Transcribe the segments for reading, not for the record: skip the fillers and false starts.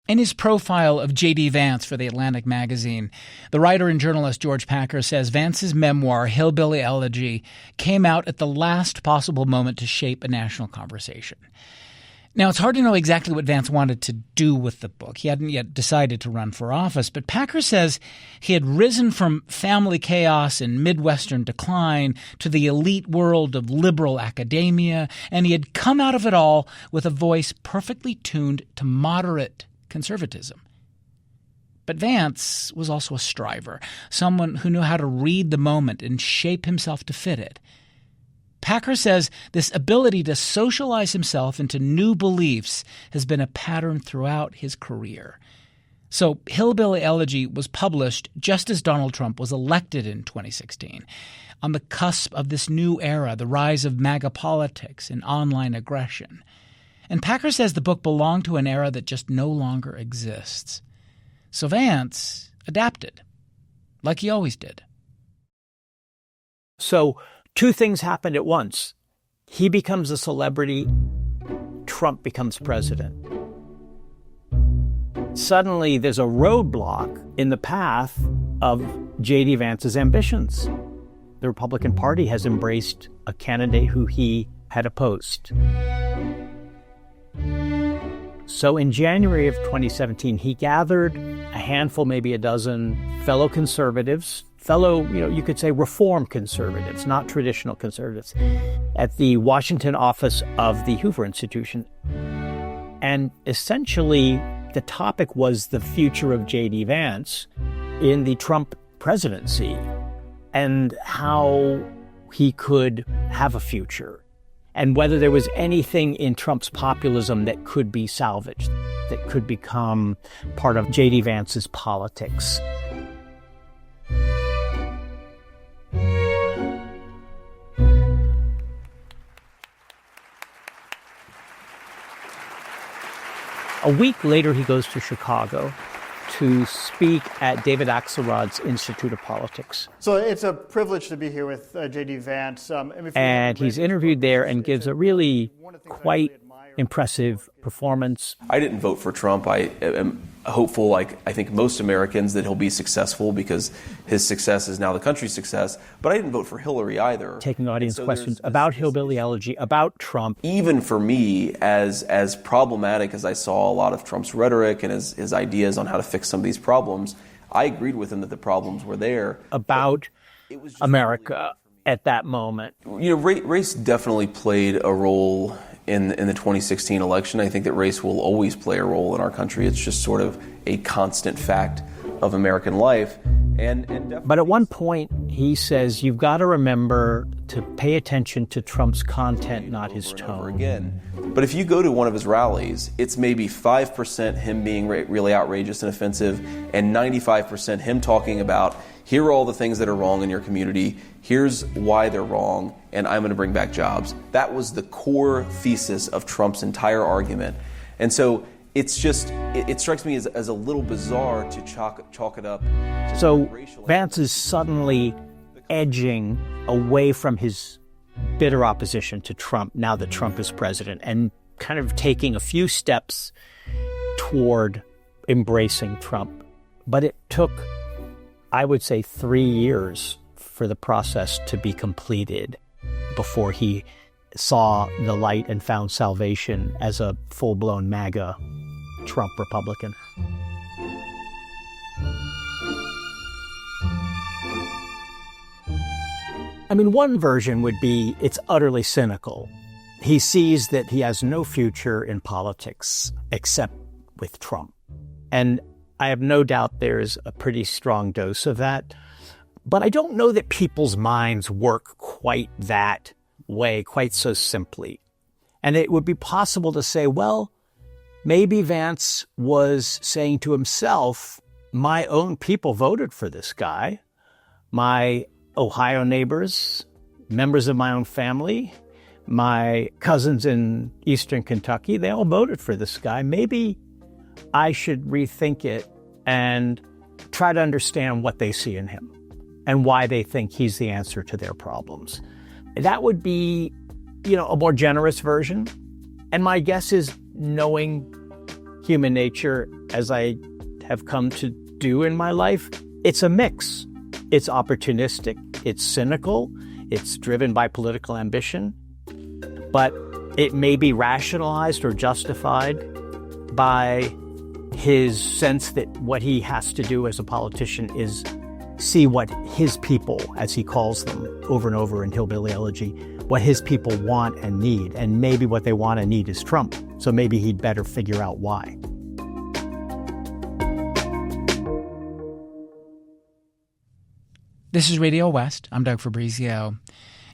In his profile of J.D. Vance for The Atlantic magazine, the writer and journalist George Packer says Vance's memoir, Hillbilly Elegy, came out at the last possible moment to shape a national conversation. Now, it's hard to know exactly what Vance wanted to do with the book. He hadn't yet decided to run for office, but Packer says he had risen from family chaos and Midwestern decline to the elite world of liberal academia, and he had come out of it all with a voice perfectly tuned to moderate conservatism. But Vance was also a striver, someone who knew how to read the moment and shape himself to fit it. Packer says this ability to socialize himself into new beliefs has been a pattern throughout his career. So Hillbilly Elegy was published just as Donald Trump was elected in 2016, on the cusp of this new era, the rise of MAGA politics and online aggression. And Packer says the book belonged to an era that just no longer exists. So Vance adapted, like he always did. So two things happened at once. He becomes a celebrity. Trump becomes president. Suddenly, there's a roadblock in the path of J.D. Vance's ambitions. The Republican Party has embraced a candidate who he had opposed. So in January of 2017, he gathered a handful, maybe a dozen fellow conservatives, you could say reform conservatives, not traditional conservatives, at the Washington office of the Hoover Institution. And essentially, the topic was the future of J.D. Vance in the Trump presidency and how he could have a future, and whether there was anything in Trump's populism that could be salvaged, that could become part of J.D. Vance's politics. A week later, he goes to Chicago to speak at David Axelrod's Institute of Politics. So it's a privilege to be here with J.D. Vance. And he's interviewed there and gives a really quite impressive performance. I didn't vote for Trump. I am hopeful, like I think most Americans, that he'll be successful because his success is now the country's success. But I didn't vote for Hillary either. Taking audience questions about Hillbilly Elegy, about Trump. Even for me, as problematic as I saw a lot of Trump's rhetoric and his ideas on how to fix some of these problems, I agreed with him that the problems were there. About America at that moment. You know, race definitely played a role in the 2016 election. I think that race will always play a role in our country. It's just sort of a constant fact of American life. But at one point, he says, you've got to remember to pay attention to Trump's content, not his tone. Again. But if you go to one of his rallies, it's maybe 5% him being really outrageous and offensive, and 95% him talking about, here are all the things that are wrong in your community, here's why they're wrong, and I'm going to bring back jobs. That was the core thesis of Trump's entire argument. And so it's just, it strikes me as a little bizarre to chalk it up. So Vance is suddenly edging away from his bitter opposition to Trump now that Trump is president, and kind of taking a few steps toward embracing Trump. But it took, I would say, 3 years for the process to be completed before he saw the light and found salvation as a full-blown MAGA Trump Republican. I mean, one version would be it's utterly cynical. He sees that he has no future in politics except with Trump. And I have no doubt there's a pretty strong dose of that. But I don't know that people's minds work quite that way, quite so simply. And it would be possible to say, well, maybe Vance was saying to himself, my own people voted for this guy. My Ohio neighbors, members of my own family, my cousins in Eastern Kentucky, they all voted for this guy. Maybe I should rethink it and try to understand what they see in him and why they think he's the answer to their problems. That would be, a more generous version. And my guess is, knowing human nature, as I have come to do in my life, it's a mix. It's opportunistic, it's cynical, it's driven by political ambition, but it may be rationalized or justified by his sense that what he has to do as a politician is see what his people, as he calls them over and over in Hillbilly Elegy, what his people want and need. And maybe what they want and need is Trump. So maybe he'd better figure out why. This is Radio West. I'm Doug Fabrizio.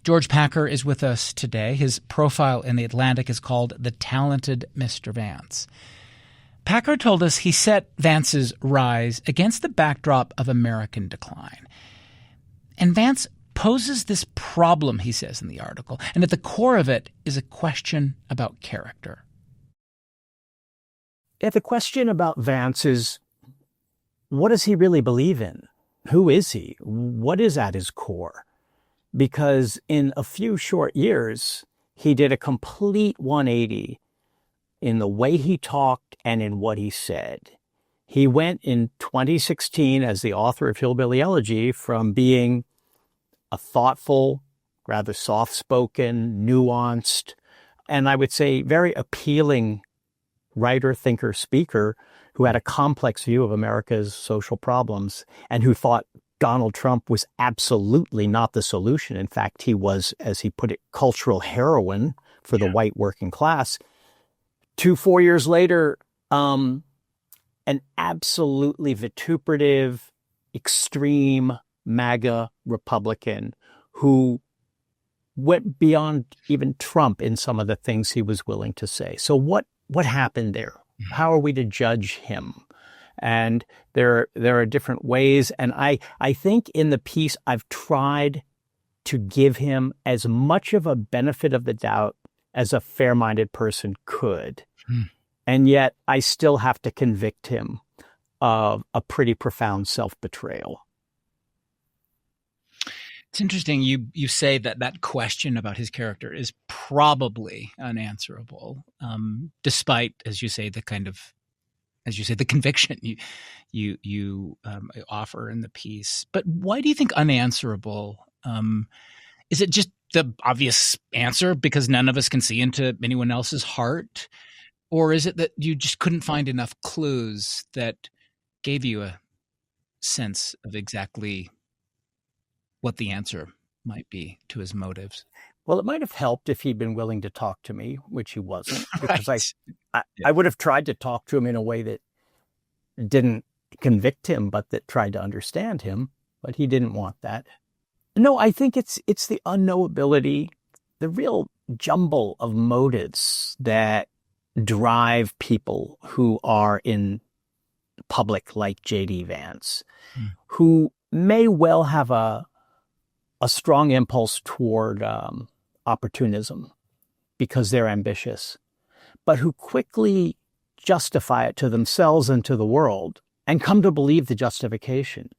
George Packer is with us today. His profile in The Atlantic is called The Talented Mr. Vance. Packer told us he set Vance's rise against the backdrop of American decline. And Vance poses this problem, he says in the article, and at the core of it is a question about character. Yeah, the question about Vance is, what does he really believe in? Who is he? What is at his core? Because in a few short years, he did a complete 180 in the way he talked and in what he said. He went in 2016 as the author of Hillbilly Elegy from being a thoughtful, rather soft-spoken, nuanced, and I would say very appealing writer, thinker, speaker who had a complex view of America's social problems and who thought Donald Trump was absolutely not the solution. In fact, he was, as he put it, cultural heroin for the white working class. 4 years later, an absolutely vituperative, extreme MAGA Republican who went beyond even Trump in some of the things he was willing to say. So what happened there? How are we to judge him? And there are different ways. And I think in the piece, I've tried to give him as much of a benefit of the doubt as a fair-minded person could. And yet I still have to convict him of a pretty profound self-betrayal. It's interesting. You say that question about his character is probably unanswerable, despite, as you say, the conviction you offer in the piece. But why do you think unanswerable? Is it just the obvious answer because none of us can see into anyone else's heart? Or is it that you just couldn't find enough clues that gave you a sense of exactly what the answer might be to his motives? Well, it might have helped if he'd been willing to talk to me, which he wasn't, because Right. I would have tried to talk to him in a way that didn't convict him, but that tried to understand him, but he didn't want that. No, I think it's the unknowability, the real jumble of motives that drive people who are in public like J.D. Vance, who may well have a strong impulse toward opportunism because they're ambitious, but who quickly justify it to themselves and to the world and come to believe the justification.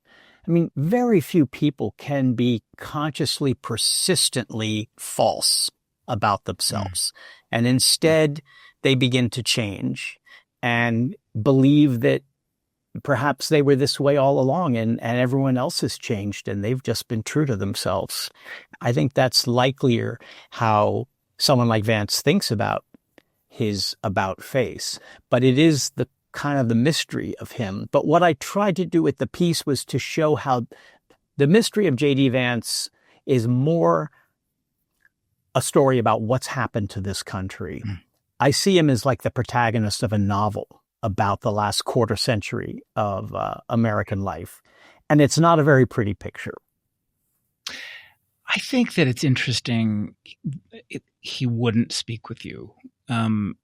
I mean, very few people can be consciously, persistently false about themselves. And instead, they begin to change and believe that perhaps they were this way all along and everyone else has changed and they've just been true to themselves. I think that's likelier how someone like Vance thinks about his about face, but it is the kind of the mystery of him. But what I tried to do with the piece was to show how the mystery of J.D. Vance is more a story about what's happened to this country. I see him as like the protagonist of a novel about the last quarter century of American life. And it's not a very pretty picture. I think that it's interesting he wouldn't speak with you. And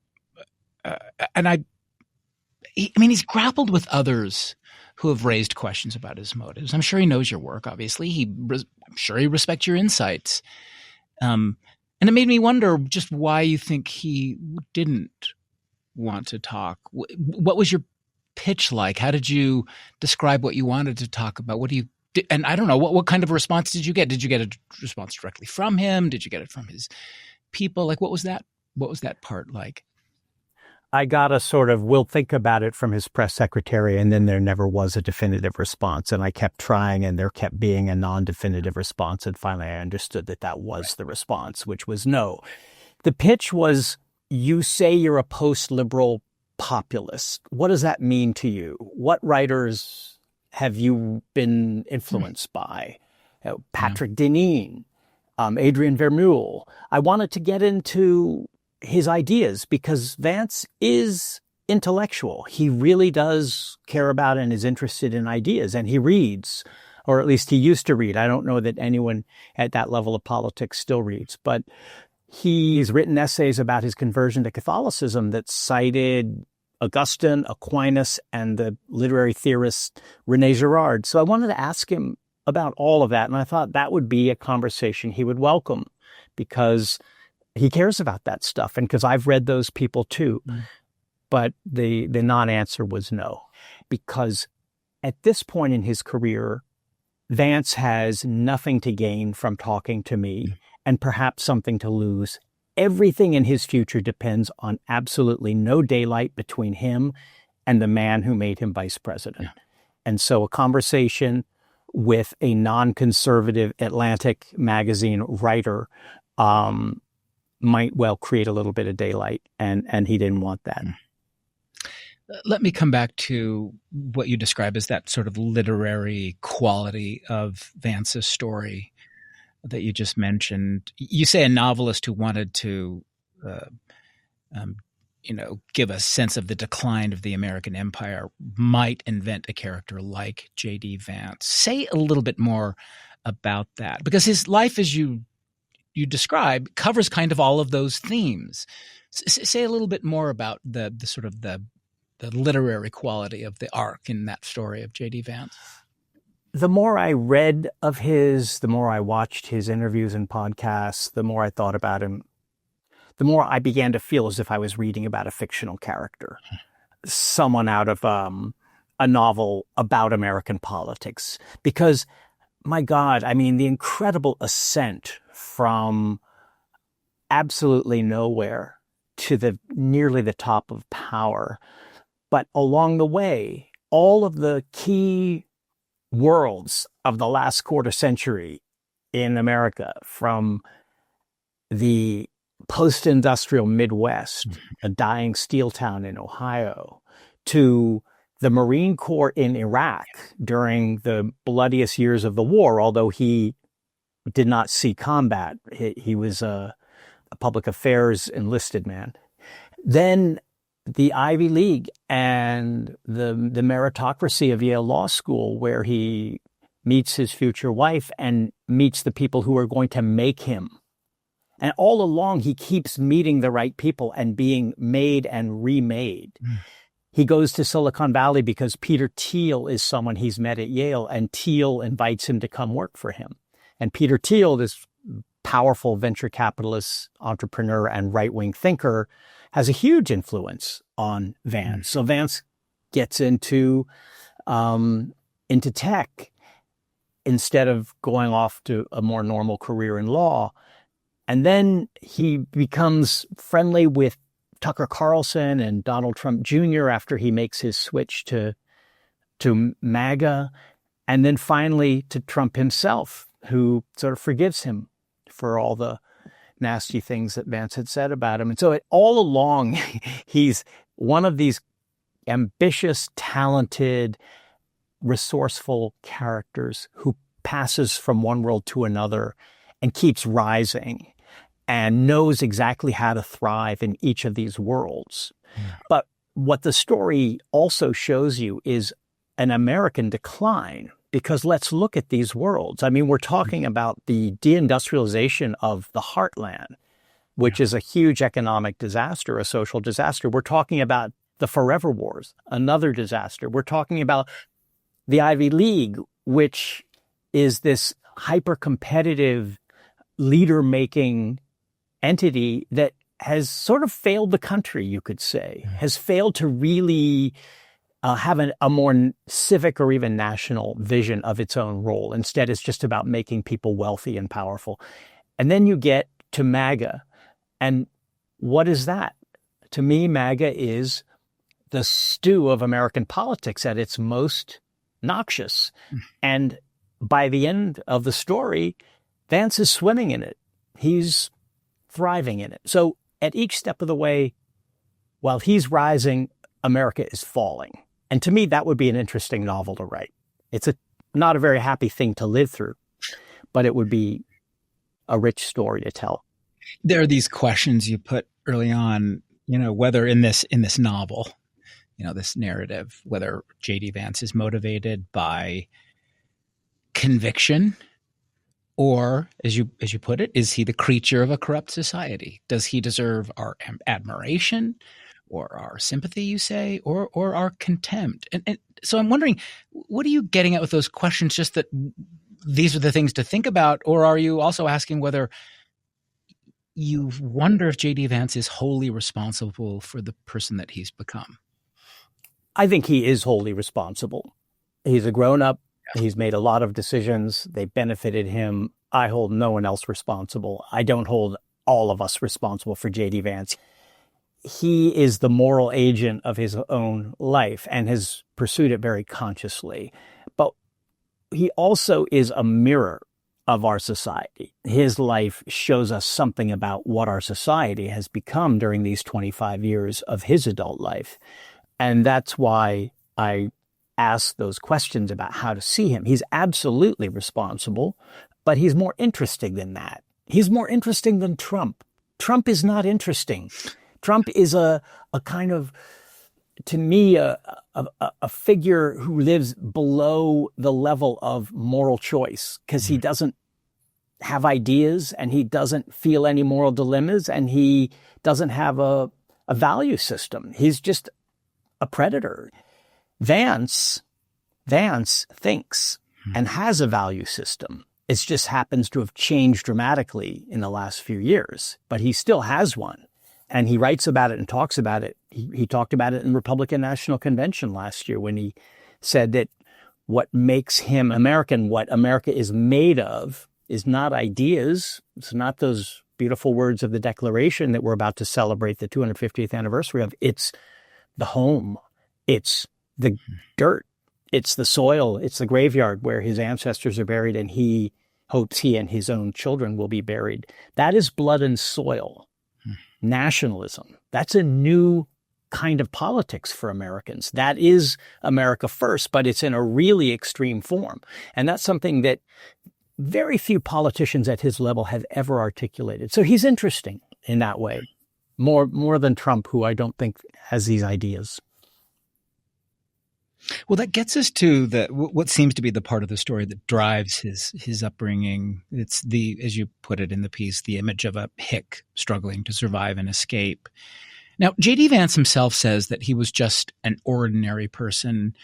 I mean, he's grappled with others who have raised questions about his motives. I'm sure he knows your work, obviously. I'm sure he respects your insights. And it made me wonder just why you think he didn't want to talk. What was your pitch like? How did you describe what you wanted to talk about? And I don't know, what kind of response did you get? Did you get a response directly from him? Did you get it from his people? Like, what was that part like? I got a sort of, we'll think about it from his press secretary, and then there never was a definitive response. And I kept trying, and there kept being a non-definitive response. And finally, I understood that that was the response, which was no. The pitch was, you say you're a post-liberal populist. What does that mean to you? What writers have you been influenced by? Patrick Deneen, Adrian Vermeule. I wanted to get into his ideas because Vance is intellectual. He really does care about and is interested in ideas, and he reads, or at least he used to read. I don't know that anyone at that level of politics still reads, but he's written essays about his conversion to Catholicism that cited Augustine, Aquinas, and the literary theorist René Girard. So I wanted to ask him about all of that, and I thought that would be a conversation he would welcome because he cares about that stuff, and because I've read those people too. But the non-answer was no, because at this point in his career, Vance has nothing to gain from talking to me and perhaps something to lose. Everything in his future depends on absolutely no daylight between him and the man who made him vice president. And so a conversation with a non-conservative Atlantic magazine writer might well create a little bit of daylight, and he didn't want that. Let me come back to what you describe as that sort of literary quality of Vance's story that you just mentioned. You say a novelist who wanted to, give a sense of the decline of the American empire might invent a character like J.D. Vance. Say a little bit more about that, because his life, as you describe, covers kind of all of those themes. Say a little bit more about the sort of the literary quality of the arc in that story of J.D. Vance. The more I read of his, the more I watched his interviews and podcasts, the more I thought about him, the more I began to feel as if I was reading about a fictional character, someone out of a novel about American politics. Because, my God, I mean, the incredible ascent from absolutely nowhere to nearly the top of power. But along the way, all of the key worlds of the last quarter century in America, from the post-industrial Midwest, a dying steel town in Ohio, to the Marine Corps in Iraq during the bloodiest years of the war, although he did not see combat. He was a public affairs enlisted man. Then the Ivy League and the meritocracy of Yale Law School, where he meets his future wife and meets the people who are going to make him. And all along, he keeps meeting the right people and being made and remade. He goes to Silicon Valley because Peter Thiel is someone he's met at Yale, and Thiel invites him to come work for him. And Peter Thiel, this powerful venture capitalist, entrepreneur, and right-wing thinker, has a huge influence on Vance. So Vance gets into tech instead of going off to a more normal career in law. And then he becomes friendly with Tucker Carlson and Donald Trump Jr. after he makes his switch to MAGA, and then finally to Trump himself, who sort of forgives him for all the nasty things that Vance had said about him. And so all along, he's one of these ambitious, talented, resourceful characters who passes from one world to another and keeps rising and knows exactly how to thrive in each of these worlds. But what the story also shows you is an American decline, because let's look at these worlds. I mean, we're talking about the deindustrialization of the heartland, which is a huge economic disaster, a social disaster. We're talking about the forever wars, another disaster. We're talking about the Ivy League, which is this hyper-competitive, leader-making entity that has sort of failed the country, you could say, has failed to really have a more civic or even national vision of its own role. Instead, it's just about making people wealthy and powerful. And then you get to MAGA. And what is that? To me, MAGA is the stew of American politics at its most noxious. And by the end of the story, Vance is swimming in it. He's thriving in it. So at each step of the way, while he's rising, America is falling. And to me, that would be an interesting novel to write. It's not a very happy thing to live through, but it would be a rich story to tell. There are these questions you put early on, whether in this novel, this narrative, whether J.D. Vance is motivated by conviction, or as you put it, is he the creature of a corrupt society? Does he deserve our admiration or our sympathy, you say, or our contempt? And so I'm wondering, what are you getting at with those questions? Just that these are the things to think about, or are you also asking whether you wonder if J.D. Vance is wholly responsible for the person that he's become? I think he is wholly responsible. He's a grown-up. He's made a lot of decisions. They benefited him. I hold no one else responsible. I don't hold all of us responsible for J.D. Vance. He is the moral agent of his own life and has pursued it very consciously. But he also is a mirror of our society. His life shows us something about what our society has become during these 25 years of his adult life. And that's why I ask those questions about how to see him. He's absolutely responsible, but he's more interesting than that. He's more interesting than Trump. Trump is not interesting. Trump is a kind of, to me, a figure who lives below the level of moral choice because he doesn't have ideas and he doesn't feel any moral dilemmas and he doesn't have a value system. He's just a predator. Vance thinks and has a value system. It just happens to have changed dramatically in the last few years, but he still has one. And he writes about it and talks about it. He talked about it in Republican National Convention last year when he said that what makes him American, what America is made of, is not ideas. It's not those beautiful words of the Declaration that we're about to celebrate the 250th anniversary of. It's the home. It's the dirt. It's the soil. It's the graveyard where his ancestors are buried and he hopes he and his own children will be buried. That is blood and soil. Nationalism. That's a new kind of politics for Americans. That is America first, but it's in a really extreme form. And that's something that very few politicians at his level have ever articulated. So he's interesting in that way, more than Trump, who I don't think has these ideas. Well, that gets us to what seems to be the part of the story that drives his upbringing. It's as you put it in the piece, the image of a hick struggling to survive and escape. Now, J.D. Vance himself says that he was just an ordinary person,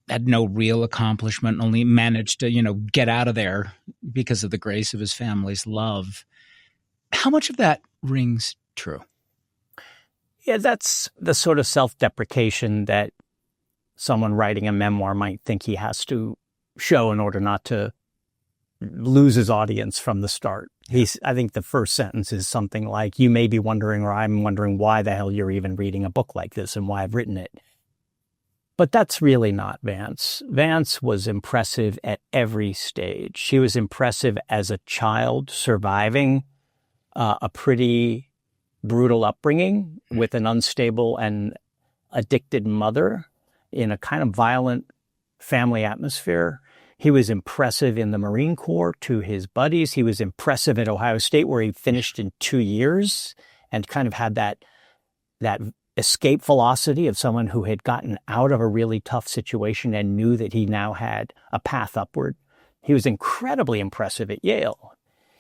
had no real accomplishment, only managed to, get out of there because of the grace of his family's love. How much of that rings true? Yeah, that's the sort of self-deprecation that someone writing a memoir might think he has to show in order not to lose his audience from the start. I think the first sentence is something like, you may be wondering, or I'm wondering why the hell you're even reading a book like this and why I've written it. But that's really not Vance. Vance was impressive at every stage. She was impressive as a child, surviving a pretty brutal upbringing with an unstable and addicted mother in a kind of violent family atmosphere. He was impressive in the Marine Corps to his buddies. He was impressive at Ohio State, where he finished in 2 years and kind of had that escape velocity of someone who had gotten out of a really tough situation and knew that he now had a path upward. He was incredibly impressive at Yale.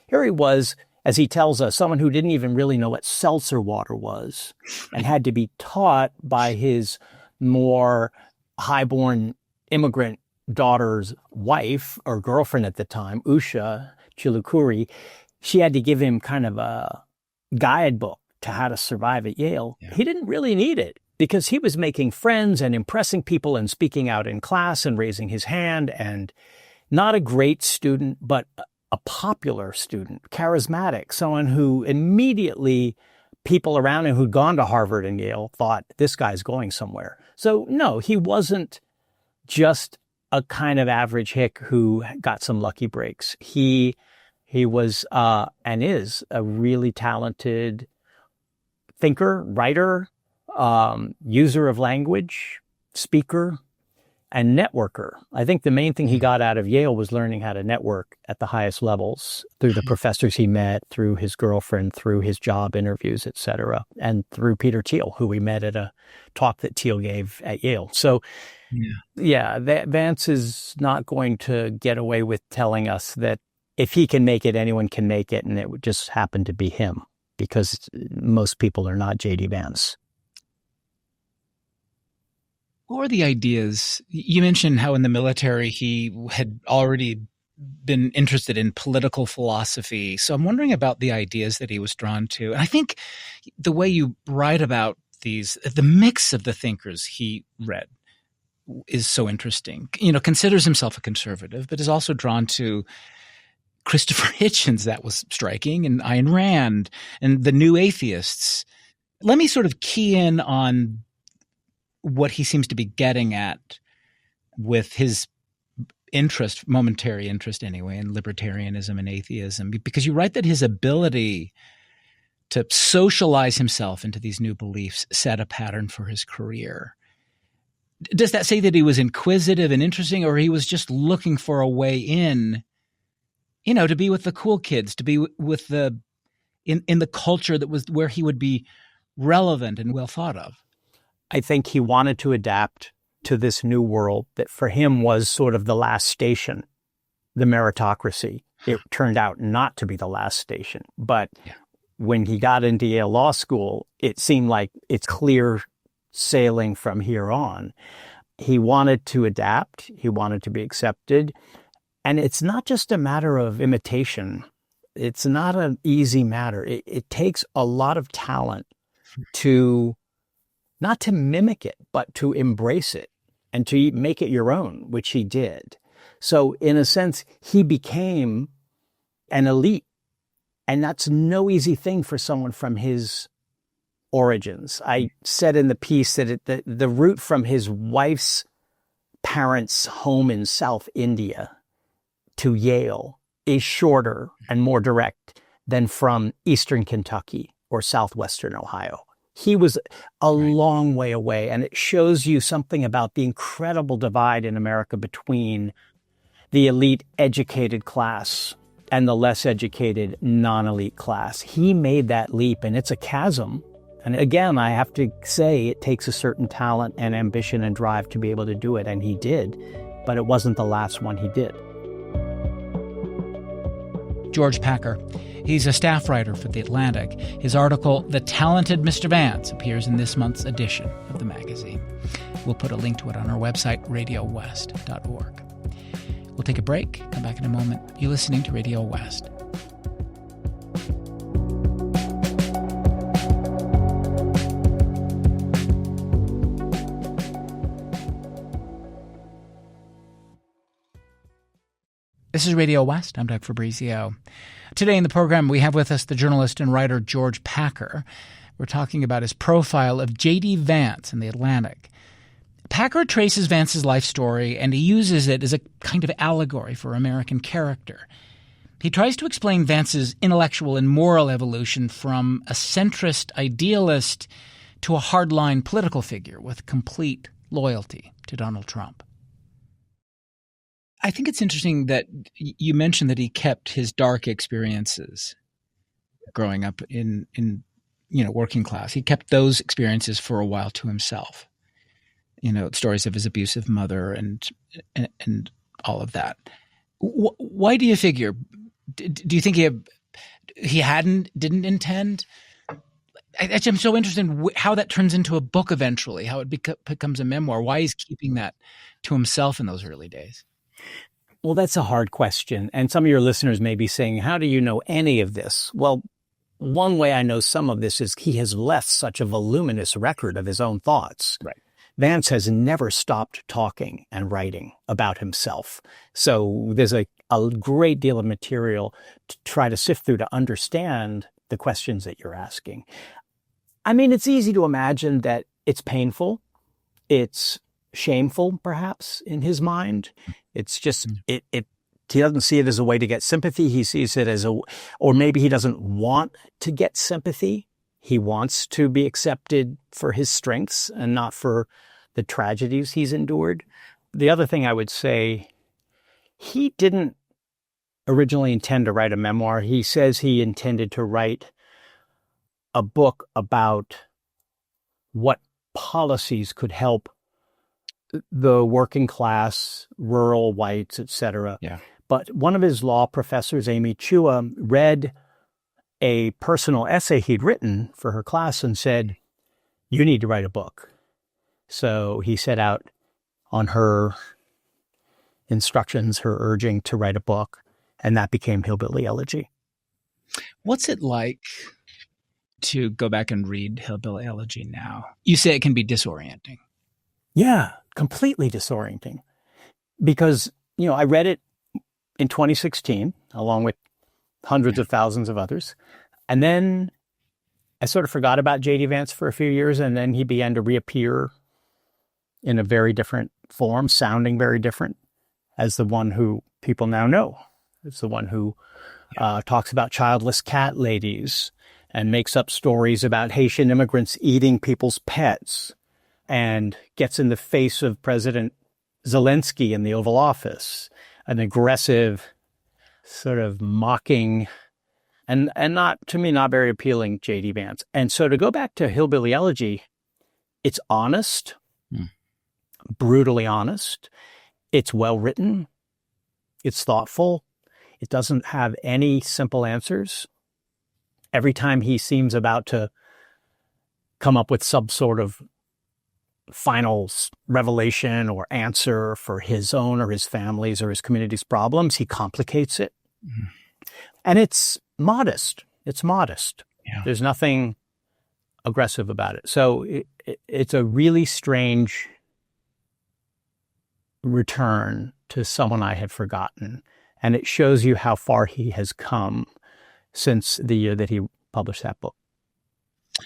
Here he was, as he tells us, someone who didn't even really know what seltzer water was and had to be taught by his more highborn immigrant daughter's wife or girlfriend at the time, Usha Chilukuri. She had to give him kind of a guidebook to how to survive at Yale. Yeah. He didn't really need it because he was making friends and impressing people and speaking out in class and raising his hand, and not a great student, but a popular student, charismatic, someone who immediately people around him who'd gone to Harvard and Yale thought this guy's going somewhere. So no, he wasn't just a kind of average hick who got some lucky breaks. He was and is a really talented thinker, writer, user of language, speaker, and networker. I think the main thing he got out of Yale was learning how to network at the highest levels through the professors he met, through his girlfriend, through his job interviews, et cetera, and through Peter Thiel, who we met at a talk that Thiel gave at Yale. So, Vance is not going to get away with telling us that if he can make it, anyone can make it, and it would just happen to be him, because most people are not J.D. Vance. What were the ideas? You mentioned how in the military he had already been interested in political philosophy. So I'm wondering about the ideas that he was drawn to. And I think the way you write about these, the mix of the thinkers he read is so interesting. Considers himself a conservative, but is also drawn to Christopher Hitchens. That was striking, and Ayn Rand and the new atheists. Let me sort of key in on what he seems to be getting at with his interest, momentary interest anyway, in libertarianism and atheism, because you write that his ability to socialize himself into these new beliefs set a pattern for his career. Does that say that he was inquisitive and interesting, or he was just looking for a way in, to be with the cool kids, to be with in the culture that was where he would be relevant and well thought of? I think he wanted to adapt to this new world that for him was sort of the last station, the meritocracy. It turned out not to be the last station. But when he got into Yale Law School, it seemed like it's clear sailing from here on. He wanted to adapt. He wanted to be accepted. And it's not just a matter of imitation. It's not an easy matter. It takes a lot of talent to not to mimic it, but to embrace it and to make it your own, which he did. So in a sense, he became an elite. And that's no easy thing for someone from his origins. I said in the piece that the route from his wife's parents' home in South India to Yale is shorter and more direct than from Eastern Kentucky or Southwestern Ohio. He was a long way away, and it shows you something about the incredible divide in America between the elite educated class and the less educated non-elite class. He made that leap, and it's a chasm. And again, I have to say it takes a certain talent and ambition and drive to be able to do it, and he did, but it wasn't the last one he did. George Packer. He's a staff writer for The Atlantic. His article, The Talented Mr. Vance, appears in this month's edition of the magazine. We'll put a link to it on our website, radiowest.org. We'll take a break, come back in a moment. You're listening to Radio West. This is Radio West. I'm Doug Fabrizio. Today in the program, we have with us the journalist and writer George Packer. We're talking about his profile of J.D. Vance in The Atlantic. Packer traces Vance's life story, and he uses it as a kind of allegory for American character. He tries to explain Vance's intellectual and moral evolution from a centrist idealist to a hardline political figure with complete loyalty to Donald Trump. I think it's interesting that you mentioned that he kept his dark experiences growing up in working class. He kept those experiences for a while to himself. Stories of his abusive mother and all of that. Why do you figure? Do you think he didn't intend? I'm so interested in how that turns into a book eventually, how it becomes a memoir. Why he's keeping that to himself in those early days? Well, that's a hard question. And some of your listeners may be saying, how do you know any of this? Well, one way I know some of this is he has left such a voluminous record of his own thoughts. Right. Vance has never stopped talking and writing about himself. So there's a great deal of material to try to sift through to understand the questions that you're asking. I mean, it's easy to imagine that it's painful. It's shameful, perhaps, in his mind. It's just, he doesn't see it as a way to get sympathy. He sees it as or maybe he doesn't want to get sympathy. He wants to be accepted for his strengths and not for the tragedies he's endured. The other thing I would say, he didn't originally intend to write a memoir. He says he intended to write a book about what policies could help the working class, rural whites, etc. Yeah. But one of his law professors, Amy Chua, read a personal essay he'd written for her class and said, "You need to write a book." So he set out on her instructions, her urging to write a book, and that became Hillbilly Elegy. What's it like to go back and read Hillbilly Elegy now? You say it can be disorienting. Yeah, completely disorienting. Because, I read it in 2016, along with hundreds of thousands of others. And then I sort of forgot about J.D. Vance for a few years, and then he began to reappear in a very different form, sounding very different, as the one who people now know. It's the one who talks about childless cat ladies and makes up stories about Haitian immigrants eating people's pets and gets in the face of President Zelensky in the Oval Office, an aggressive, sort of mocking, and not, to me, not very appealing J.D. Vance. And so to go back to Hillbilly Elegy, it's honest, brutally honest. It's well written. It's thoughtful. It doesn't have any simple answers. Every time he seems about to come up with some sort of final revelation or answer for his own or his family's or his community's problems, he complicates it. Mm-hmm. And it's modest. It's modest. Yeah. There's nothing aggressive about it. So it's a really strange return to someone I had forgotten. And it shows you how far he has come since the year that he published that book.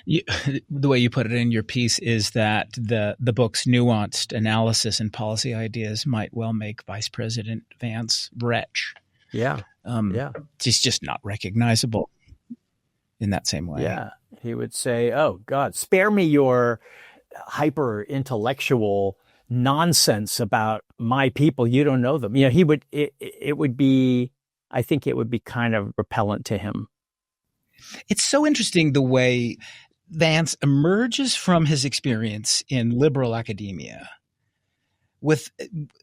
The way you put it in your piece is that the book's nuanced analysis and policy ideas might well make Vice President Vance wretch. Yeah. He's just not recognizable in that same way. Yeah. He would say, "Oh, God, spare me your hyper-intellectual nonsense about my people. You don't know them." He would, it would be, I think it would be kind of repellent to him. It's so interesting the way Vance emerges from his experience in liberal academia with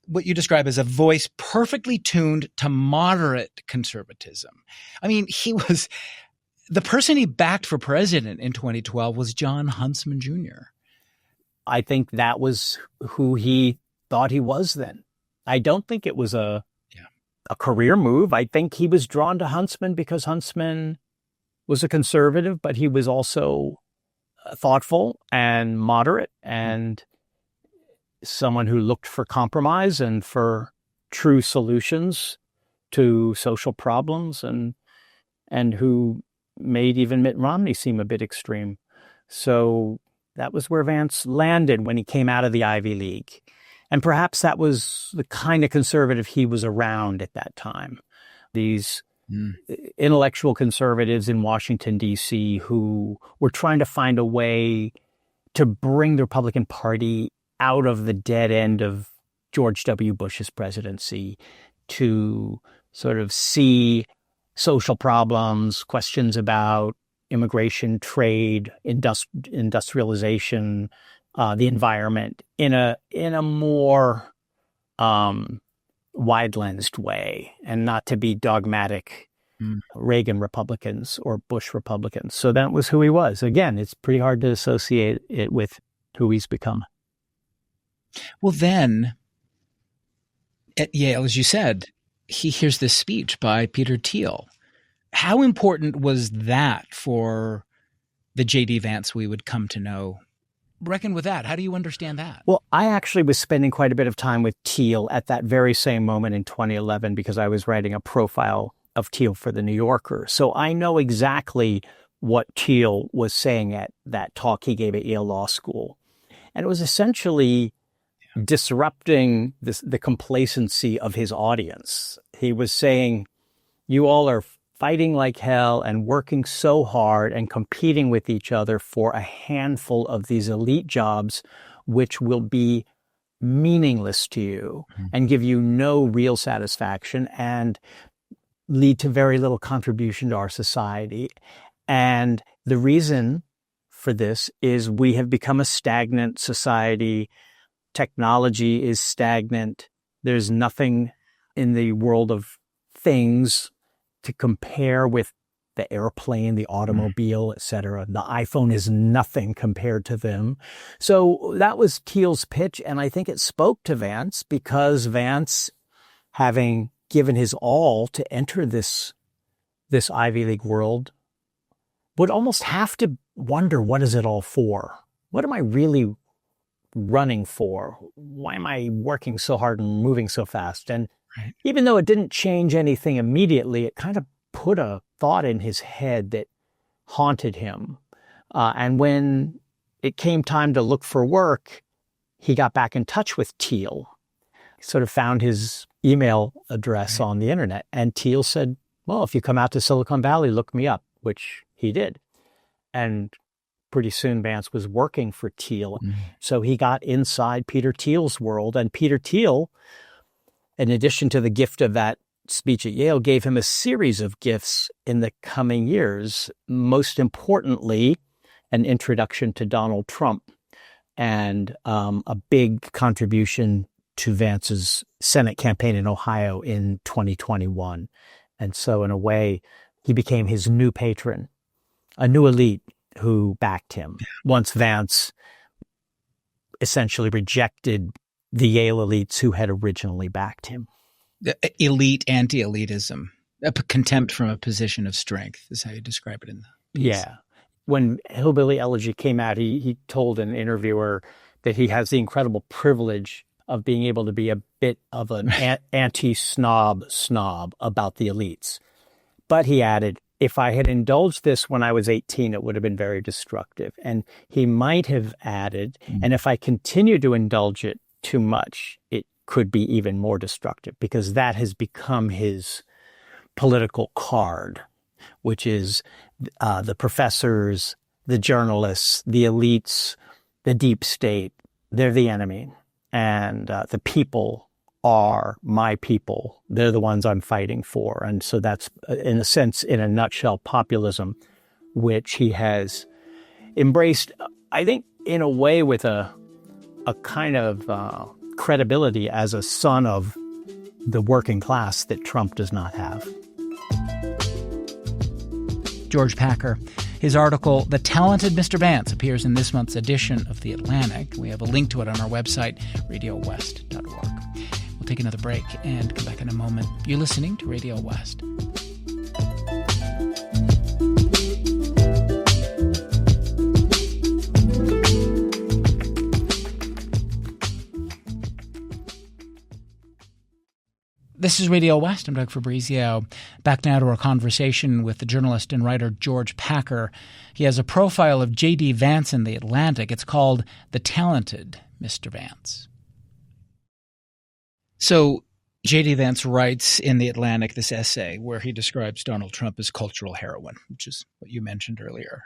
what you describe as a voice perfectly tuned to moderate conservatism. I mean, the person he backed for president in 2012 was John Huntsman Jr. I think that was who he thought he was then. I don't think it was a career move. I think he was drawn to Huntsman because Huntsman was a conservative, but he was also thoughtful and moderate and someone who looked for compromise and for true solutions to social problems and who made even Mitt Romney seem a bit extreme. So that was where Vance landed when he came out of the Ivy League. And perhaps that was the kind of conservative he was around at that time. These intellectual conservatives in Washington, D.C., who were trying to find a way to bring the Republican Party out of the dead end of George W. Bush's presidency, to sort of see social problems, questions about immigration, trade, industrialization, the environment in a more wide-lensed way, and not to be dogmatic Reagan Republicans or Bush Republicans. So that was who he was. Again, it's pretty hard to associate it with who he's become. Well, then at Yale, as you said, he hears this speech by Peter Thiel. How important was that for the J.D. Vance we would come to know? Reckon with that. How do you understand that? Well, I actually was spending quite a bit of time with Thiel at that very same moment in 2011 because I was writing a profile of Thiel for The New Yorker. So I know exactly what Thiel was saying at that talk he gave at Yale Law School. And it was essentially disrupting the complacency of his audience. He was saying, you all are fighting like hell and working so hard and competing with each other for a handful of these elite jobs, which will be meaningless to you and give you no real satisfaction and lead to very little contribution to our society. And the reason for this is we have become a stagnant society. Technology is stagnant. There's nothing in the world of things to compare with the airplane, the automobile, etc. The iPhone is nothing compared to them. So that was Thiel's pitch, and I think it spoke to Vance because Vance, having given his all to enter this Ivy League world, would almost have to wonder, what is it all for? What am I really running for? Why am I working so hard and moving so fast? And even though it didn't change anything immediately, it kind of put a thought in his head that haunted him. And when it came time to look for work, he got back in touch with Thiel. He sort of found his email address on the internet. And Thiel said, well, if you come out to Silicon Valley, look me up, which he did. And pretty soon Vance was working for Thiel. So he got inside Peter Thiel's world. And Peter Thiel, in addition to the gift of that speech at Yale, gave him a series of gifts in the coming years. Most importantly, an introduction to Donald Trump and a big contribution to Vance's Senate campaign in Ohio in 2021. And so in a way, he became his new patron, a new elite who backed him once Vance essentially rejected the Yale elites who had originally backed him. The elite anti-elitism, a contempt from a position of strength is how you describe it in the piece. Yeah. When Hillbilly Elegy came out, he told an interviewer that he has the incredible privilege of being able to be a bit of an anti-snob about the elites. But he added, if I had indulged this when I was 18, it would have been very destructive. And he might have added, and if I continue to indulge it too much, it could be even more destructive, because that has become his political card, which is the professors, the journalists, the elites, the deep state. They're the enemy. And the people are my people. They're the ones I'm fighting for. And so that's, in a sense, in a nutshell, populism, which he has embraced, I think, in a way with a kind of credibility as a son of the working class that Trump does not have. George Packer. His article, The Talented Mr. Vance, appears in this month's edition of The Atlantic. We have a link to it on our website, radiowest.org. We'll take another break and come back in a moment. You're listening to Radio West. This is Radio West. I'm Doug Fabrizio. Back now to our conversation with the journalist and writer George Packer. He has a profile of J.D. Vance in The Atlantic. It's called The Talented Mr. Vance. So J.D. Vance writes in The Atlantic this essay where he describes Donald Trump as cultural heroin, which is what you mentioned earlier.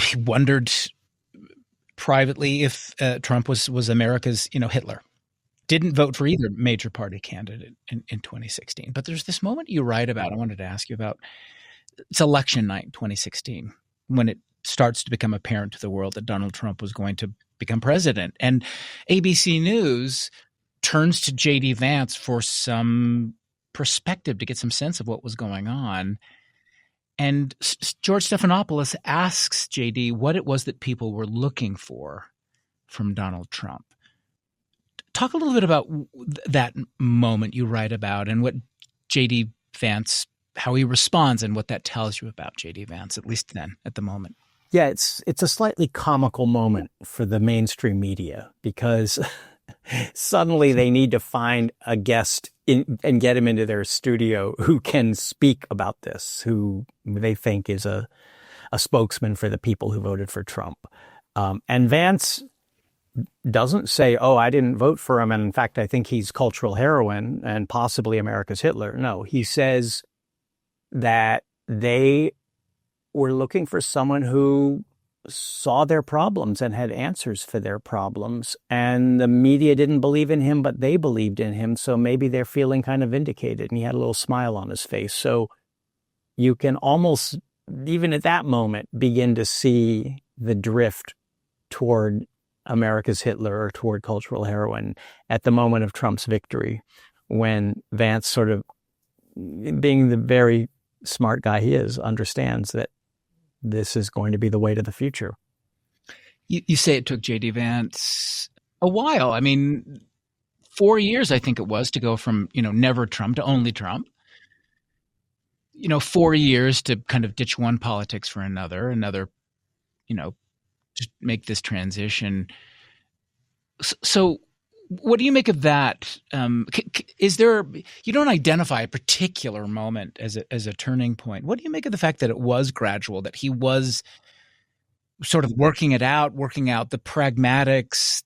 He wondered privately if Trump was America's, Hitler. Didn't vote for either major party candidate in 2016. But there's this moment you write about, I wanted to ask you about. It's election night in 2016, when it starts to become apparent to the world that Donald Trump was going to become president. And ABC News turns to J.D. Vance for some perspective to get some sense of what was going on. And George Stephanopoulos asks J.D. what it was that people were looking for from Donald Trump. Talk a little bit about that moment you write about and what J.D. Vance, how he responds and what that tells you about J.D. Vance, at least then, at the moment. Yeah, it's a slightly comical moment for the mainstream media because suddenly they need to find a guest and get him into their studio who can speak about this, who they think is a spokesman for the people who voted for Trump. And Vance doesn't say, oh, I didn't vote for him, and in fact, I think he's cultural heroin and possibly America's Hitler. No, he says that they were looking for someone who saw their problems and had answers for their problems. And the media didn't believe in him, but they believed in him. So maybe they're feeling kind of vindicated. And he had a little smile on his face. So you can almost, even at that moment, begin to see the drift toward America's Hitler or toward cultural heroin at the moment of Trump's victory, when Vance, sort of being the very smart guy he is, understands that this is going to be the way to the future. You say it took J.D. Vance a while. I mean, 4 years, I think it was, to go from, never Trump to only Trump. 4 years to kind of ditch one politics for another, just make this transition. So what do you make of that? Is there, you don't identify a particular moment as a turning point. What do you make of the fact that it was gradual, that he was sort of working out the pragmatics,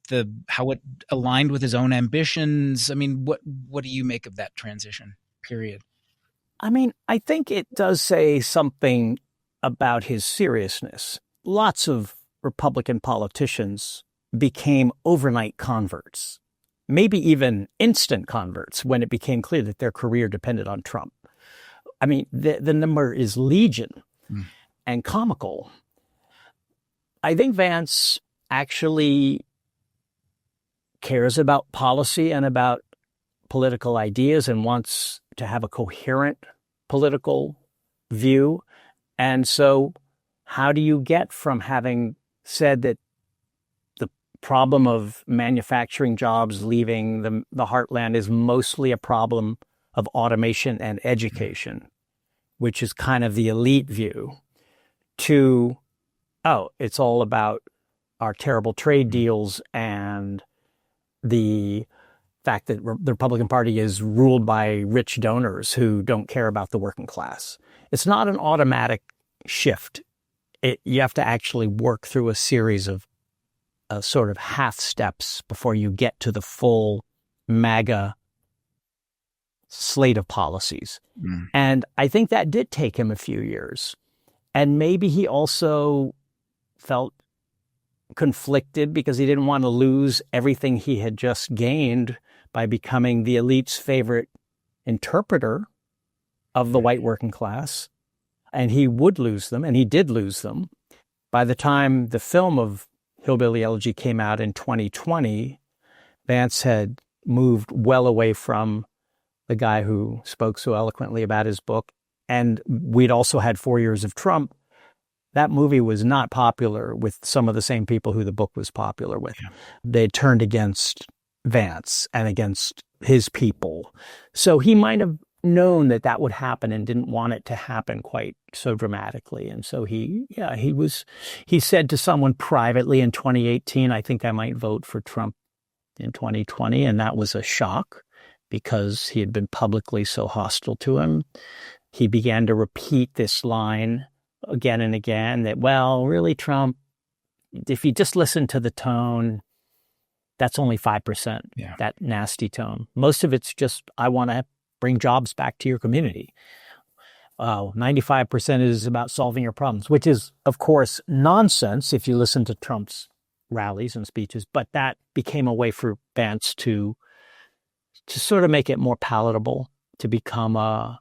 how it aligned with his own ambitions? I mean, what do you make of that transition period? I mean, I think it does say something about his seriousness. Lots of Republican politicians became overnight converts, maybe even instant converts, when it became clear that their career depended on Trump. I mean, the number is legion and comical. I think Vance actually cares about policy and about political ideas and wants to have a coherent political view. And so how do you get from having said that the problem of manufacturing jobs leaving the heartland is mostly a problem of automation and education, which is kind of the elite view, to, oh, it's all about our terrible trade deals and the fact that the Republican Party is ruled by rich donors who don't care about the working class. It's not an automatic shift. You have to actually work through a series of sort of half steps before you get to the full MAGA slate of policies. And I think that did take him a few years. And maybe he also felt conflicted because he didn't want to lose everything he had just gained by becoming the elite's favorite interpreter of the white working class. And he would lose them, and he did lose them. By the time the film of Hillbilly Elegy came out in 2020, Vance had moved well away from the guy who spoke so eloquently about his book. And we'd also had 4 years of Trump. That movie was not popular with some of the same people who the book was popular with. Yeah. They turned against Vance and against his people. So he might have known that would happen and didn't want it to happen quite so dramatically. And so he said to someone privately in 2018, I think I might vote for Trump in 2020. And that was a shock because he had been publicly so hostile to him. He began to repeat this line again and again that, well, really, Trump, if you just listen to the tone, that's only 5%, that nasty tone. Most of it's just, I want to bring jobs back to your community. 95% is about solving your problems, which is, of course, nonsense if you listen to Trump's rallies and speeches. But that became a way for Vance to sort of make it more palatable, to become a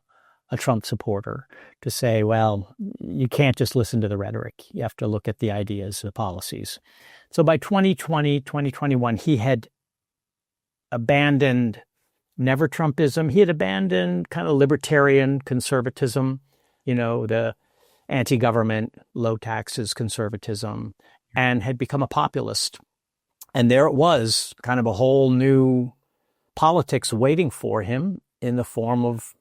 Trump supporter, to say, well, you can't just listen to the rhetoric. You have to look at the ideas, the policies. So by 2020, 2021, he had abandoned never Trumpism. He had abandoned kind of libertarian conservatism, the anti-government, low taxes conservatism, and had become a populist. And there it was, kind of a whole new politics waiting for him in the form of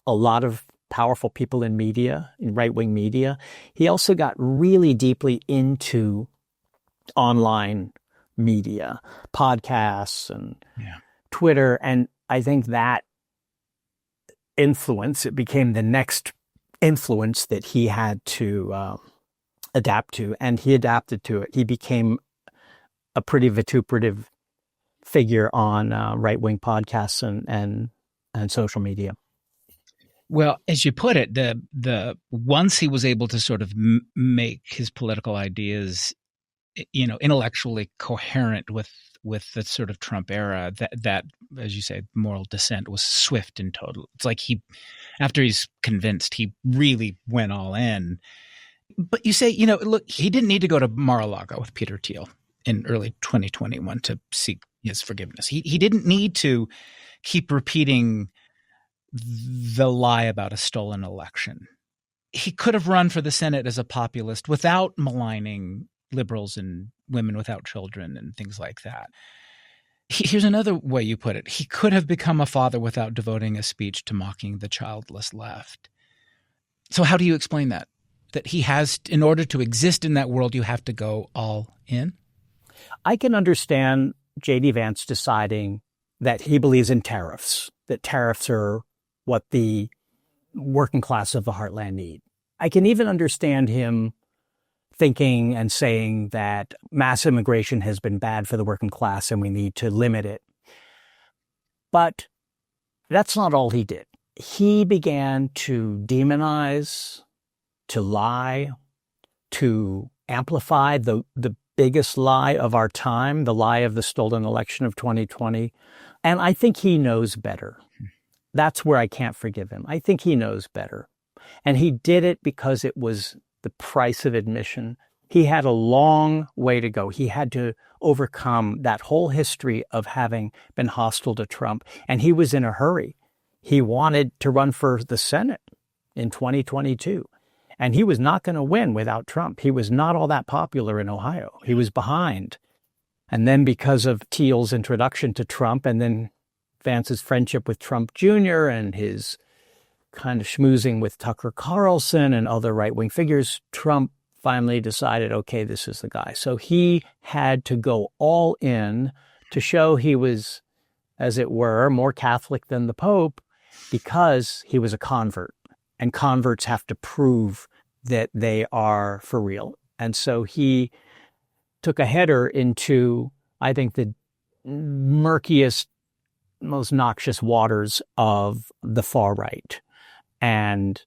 a lot of powerful people in media, in right-wing media. He also got really deeply into online media, podcasts and Twitter. And I think that influence. It became the next influence that he had to adapt to, and he adapted to it. He became a pretty vituperative figure on right-wing podcasts and social media. Well, as you put it, the once he was able to sort of make his political ideas, intellectually coherent with the sort of Trump era, that as you say, moral descent was swift and total. It's like after he's convinced, he really went all in. But you say, look, he didn't need to go to Mar-a-Lago with Peter Thiel in early 2021 to seek his forgiveness. He didn't need to keep repeating the lie about a stolen election. He could have run for the Senate as a populist without maligning liberals and women without children and things like that. Here's another way you put it. He could have become a father without devoting a speech to mocking the childless left. So how do you explain that? That he has, in order to exist in that world, you have to go all in? I can understand J.D. Vance deciding that he believes in tariffs, that tariffs are what the working class of the heartland need. I can even understand him thinking and saying that mass immigration has been bad for the working class and we need to limit it. But that's not all he did. He began to demonize, to lie, to amplify the biggest lie of our time, the lie of the stolen election of 2020. And I think he knows better. That's where I can't forgive him. I think he knows better. And he did it because it was the price of admission. He had a long way to go. He had to overcome that whole history of having been hostile to Trump. And he was in a hurry. He wanted to run for the Senate in 2022. And he was not going to win without Trump. He was not all that popular in Ohio. He was behind. And then because of Thiel's introduction to Trump and then Vance's friendship with Trump Jr. and his kind of schmoozing with Tucker Carlson and other right-wing figures, Trump finally decided, okay, this is the guy. So he had to go all in to show he was, as it were, more Catholic than the Pope because he was a convert. And converts have to prove that they are for real. And so he took a header into, I think, the murkiest, most noxious waters of the far right. And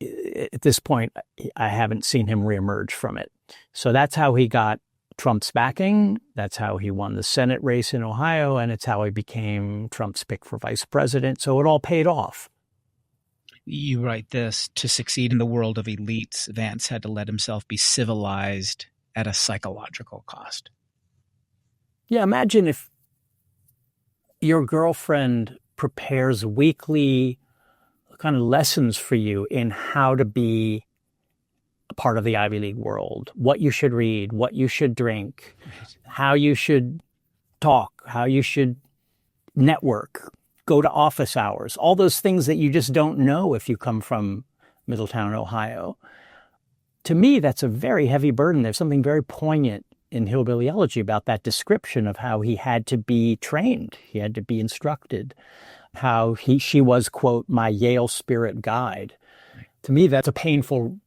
at this point, I haven't seen him reemerge from it. So that's how he got Trump's backing. That's how he won the Senate race in Ohio. And it's how he became Trump's pick for vice president. So it all paid off. You write this: to succeed in the world of elites, Vance had to let himself be civilized at a psychological cost. Yeah, imagine if your girlfriend prepares weekly kind of lessons for you in how to be a part of the Ivy League world, what you should read, what you should drink, how you should talk, how you should network, go to office hours, all those things that you just don't know if you come from Middletown, Ohio. To me, that's a very heavy burden. There's something very poignant in Hillbilly Elegy about that description of how he had to be trained, he had to be instructed, how she was, quote, my Yale spirit guide. To me, that's a painful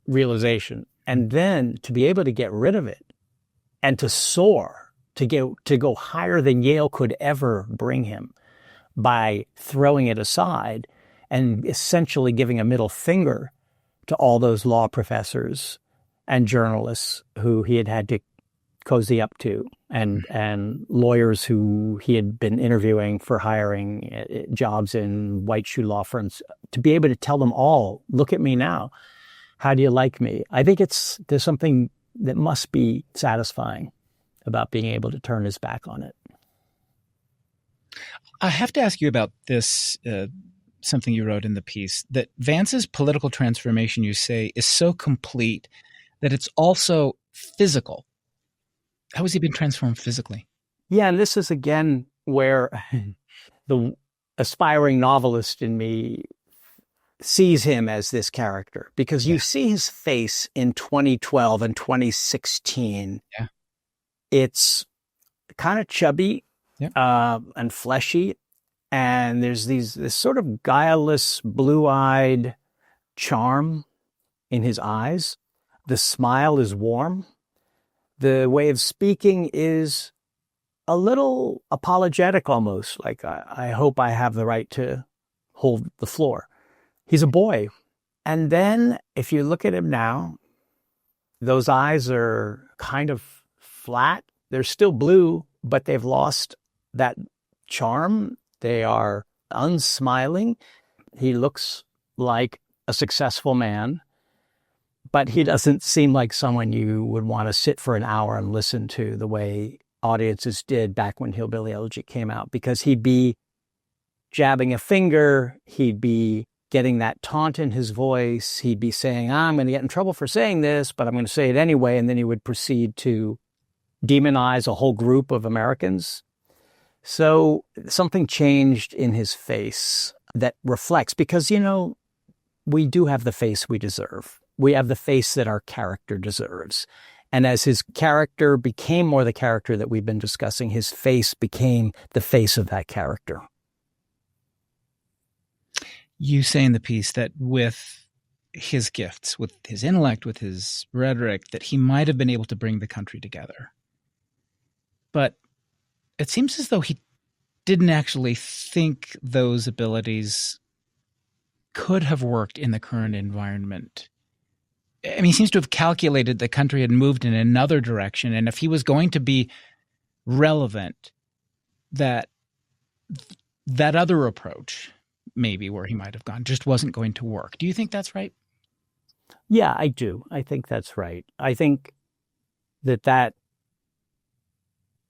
realization. And then to be able to get rid of it and to soar, to go higher than Yale could ever bring him by throwing it aside and essentially giving a middle finger to all those law professors and journalists who he had to cozy up to, and lawyers who he had been interviewing for hiring jobs in white shoe law firms, to be able to tell them all, look at me now. How do you like me? I think there's something that must be satisfying about being able to turn his back on it. I have to ask you about this, something you wrote in the piece, that Vance's political transformation, you say, is so complete that it's also physical. How has he been transformed physically? Yeah, and this is, again, where the aspiring novelist in me sees him as this character. Because you see his face in 2012 and 2016. Yeah. It's kind of chubby and fleshy. And there's this sort of guileless, blue-eyed charm in his eyes. The smile is warm. The way of speaking is a little apologetic almost, like I hope I have the right to hold the floor. He's a boy. And then if you look at him now, those eyes are kind of flat. They're still blue, but they've lost that charm. They are unsmiling. He looks like a successful man, but he doesn't seem like someone you would want to sit for an hour and listen to the way audiences did back when Hillbilly Elegy came out, because he'd be jabbing a finger, he'd be getting that taunt in his voice, he'd be saying, I'm going to get in trouble for saying this, but I'm going to say it anyway, and then he would proceed to demonize a whole group of Americans. So something changed in his face that reflects, because, you know, we do have the face we deserve. We have the face that our character deserves. And as his character became more the character that we've been discussing, his face became the face of that character. You say in the piece that with his gifts, with his intellect, with his rhetoric, that he might have been able to bring the country together. But it seems as though he didn't actually think those abilities could have worked in the current environment. I mean, he seems to have calculated the country had moved in another direction, and if he was going to be relevant, that other approach, maybe where he might have gone, just wasn't going to work. Do you think that's right? Yeah, I do. I think that's right. I think that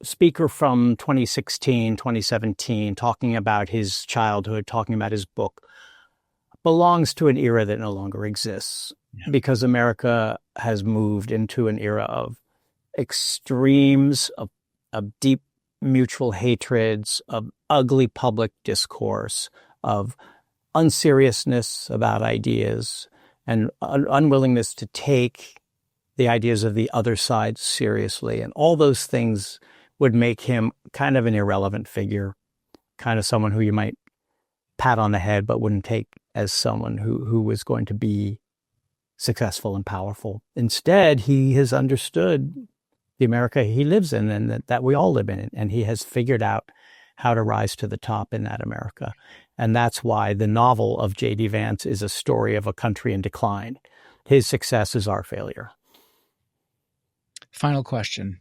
speaker from 2016, 2017, talking about his childhood, talking about his book, belongs to an era that no longer exists, because America has moved into an era of extremes, of deep mutual hatreds, of ugly public discourse, of unseriousness about ideas, and unwillingness to take the ideas of the other side seriously. And all those things would make him kind of an irrelevant figure, kind of someone who you might pat on the head but wouldn't take as someone who was going to be successful and powerful. Instead, he has understood the America he lives in and that we all live in, and he has figured out how to rise to the top in that America. And that's why the novel of J.D. Vance is a story of a country in decline. His success is our failure. Final question.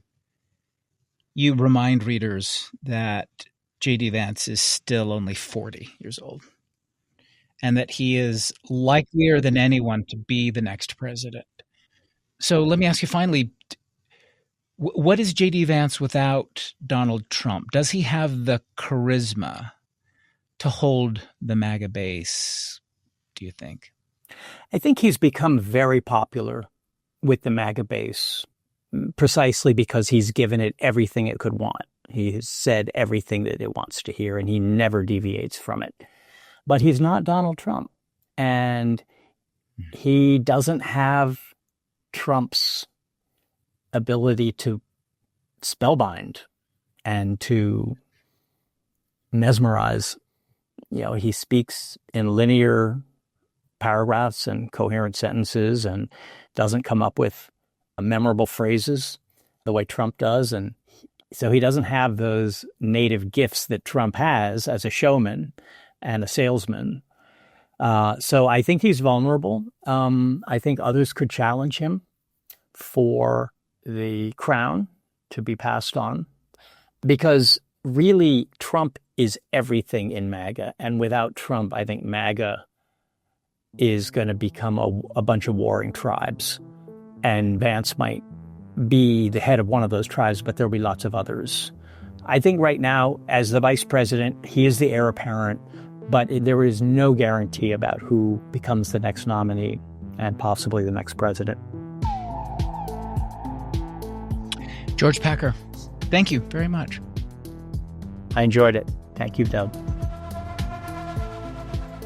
You remind readers that J.D. Vance is still only 40 years old, and that he is likelier than anyone to be the next president. So let me ask you finally, what is J.D. Vance without Donald Trump? Does he have the charisma to hold the MAGA base, do you think? I think he's become very popular with the MAGA base precisely because he's given it everything it could want. He has said everything that it wants to hear, and he never deviates from it. But he's not Donald Trump, and he doesn't have Trump's ability to spellbind and to mesmerize. You know, he speaks in linear paragraphs and coherent sentences and doesn't come up with memorable phrases the way Trump does. And so he doesn't have those native gifts that Trump has as a showman and a salesman. So I think he's vulnerable. I think others could challenge him for the crown to be passed on, because really Trump is everything in MAGA. And without Trump, I think MAGA is going to become a bunch of warring tribes. And Vance might be the head of one of those tribes, but there'll be lots of others. I think right now, as the vice president, he is the heir apparent, but there is no guarantee about who becomes the next nominee and possibly the next president. George Packer, thank you very much. I enjoyed it. Thank you, Doug.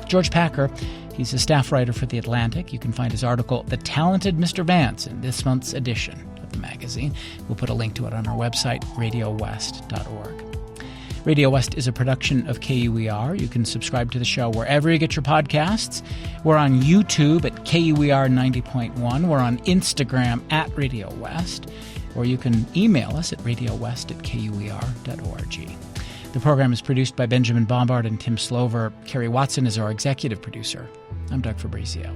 George Packer, he's a staff writer for The Atlantic. You can find his article, The Talented Mr. Vance, in this month's edition of the magazine. We'll put a link to it on our website, RadioWest.org. Radio West is a production of KUER. You can subscribe to the show wherever you get your podcasts. We're on YouTube at KUER 90.1. We're on Instagram at Radio West. Or you can email us at radiowest@kuer.org. The program is produced by Benjamin Bombard and Tim Slover. Kerry Watson is our executive producer. I'm Doug Fabrizio.